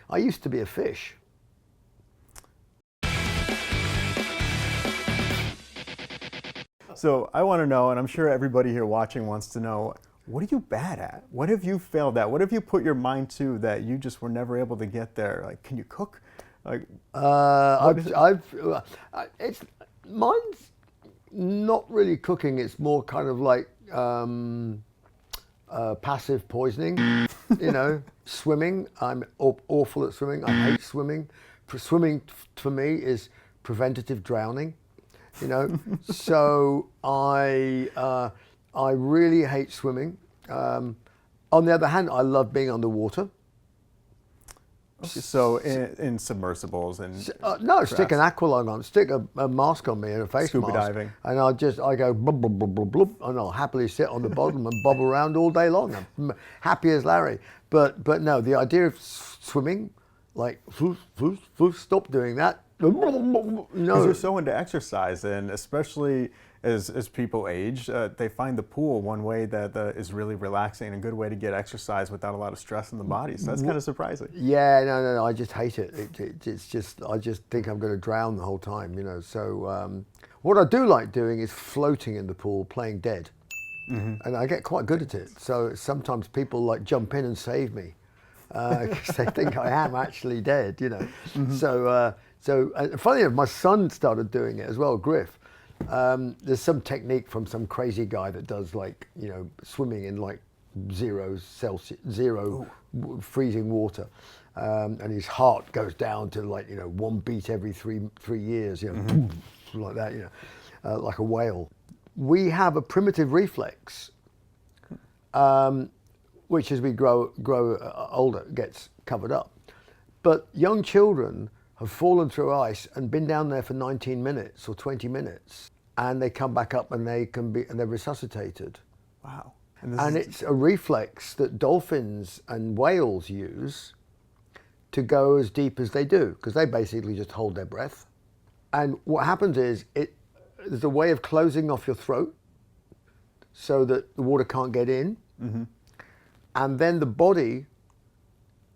I used to be a fish. So I want to know, and I'm sure everybody here watching wants to know, what are you bad at? What have you failed at? What have you put your mind to that you just were never able to get there? Like, can you cook? Like, It's mine's not really cooking. It's more kind of like passive poisoning. You know, swimming. I'm awful at swimming. I hate swimming. Swimming for me is preventative drowning. You know, so I really hate swimming. On the other hand, I love being underwater. okay, so in submersibles and No, stick an aqualung on, stick a mask on me and a face Scuba mask, diving. and I go blub, blub, blub, blub, blub, and I'll happily sit on the bottom and bob around all day long. I'm happy as Larry. But no, the idea of swimming, like stop doing that. No, because you're so into exercise, and especially as people age, they find the pool one way that is really relaxing and a good way to get exercise without a lot of stress in the body. So that's kind of surprising. Yeah, no, I just hate it. It's just, I just think I'm going to drown the whole time, you know. So what I do like doing is floating in the pool, playing dead. And I get quite good at it. So sometimes people like jump in and save me because they think I am actually dead, you know. So funny enough, my son started doing it as well, Griff. There's some technique from some crazy guy that does, like, you know, swimming in like zero freezing water, and his heart goes down to, like, you know, 1 beat every three years, you know, like that, you know, like a whale. We have a primitive reflex, which as we grow older gets covered up. But young children have fallen through ice and been down there for 19 minutes or 20 minutes, and they come back up and they're resuscitated. Wow. And it's a reflex that dolphins and whales use to go as deep as they do, because they basically just hold their breath. And what happens is there's a way of closing off your throat so that the water can't get in. And then the body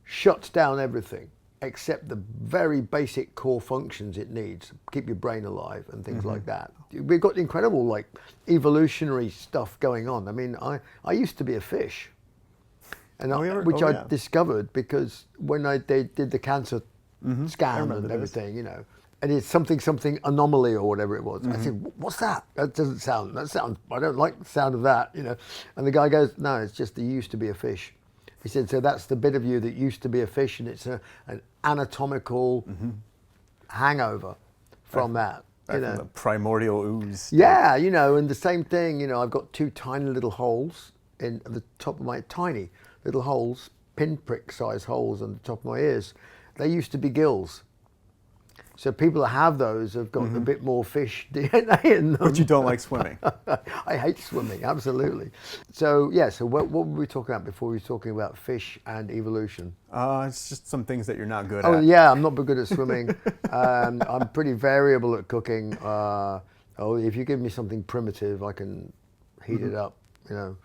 shuts down everything except the very basic core functions it needs, keep your brain alive and things like that. We've got incredible, like, evolutionary stuff going on. I mean, I used to be a fish, and I discovered because when they did the cancer scan and everything, you know, and it's something anomaly or whatever it was. I said, "What's that? That sounds. I don't like the sound of that," you know. And the guy goes, "No, it's just you used to be a fish." He said, "So that's the bit of you that used to be a fish, and it's an anatomical hangover from that." From the primordial ooze. Yeah, you know, and the same thing, you know, I've got 2 tiny little holes in the top of my, tiny little holes, pinprick size holes on the top of my ears. They used to be gills. So people that have those have got a bit more fish DNA in them. But you don't like swimming. I hate swimming, absolutely. So yeah, so what were we talking about before? We were talking about fish and evolution. It's just some things that you're not good at. Oh yeah, I'm not good at swimming. I'm pretty variable at cooking. If you give me something primitive, I can heat it up. You know,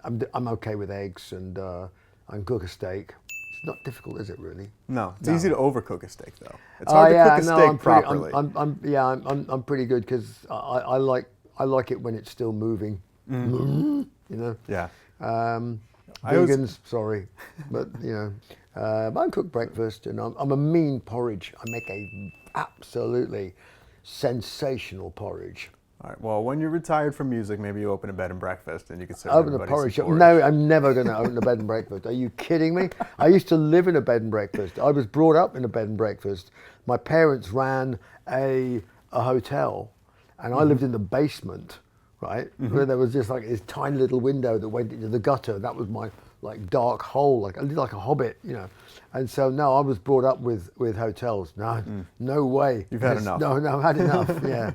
I'm okay with eggs, and I can cook a steak. It's not difficult, is it, really? No, it's easy to overcook a steak, though. It's hard to cook a steak properly. I'm pretty good, because I like it when it's still moving. You know. Yeah. Vegans, sorry, but you know, I cook breakfast, and I'm a mean porridge. I make a absolutely sensational porridge. All right. Well, when you're retired from music, maybe you open a bed and breakfast, and you can serve Open a everybody porridge some shop. No, I'm never going to open a bed and breakfast. Are you kidding me? I used to live in a bed and breakfast. I was brought up in a bed and breakfast. My parents ran a hotel, and I lived in the basement, right? Where there was just like this tiny little window that went into the gutter. That was my, like, dark hole, like a hobbit, you know. And so no, I was brought up with hotels. No way. You've had enough. No, I've had enough. Yeah.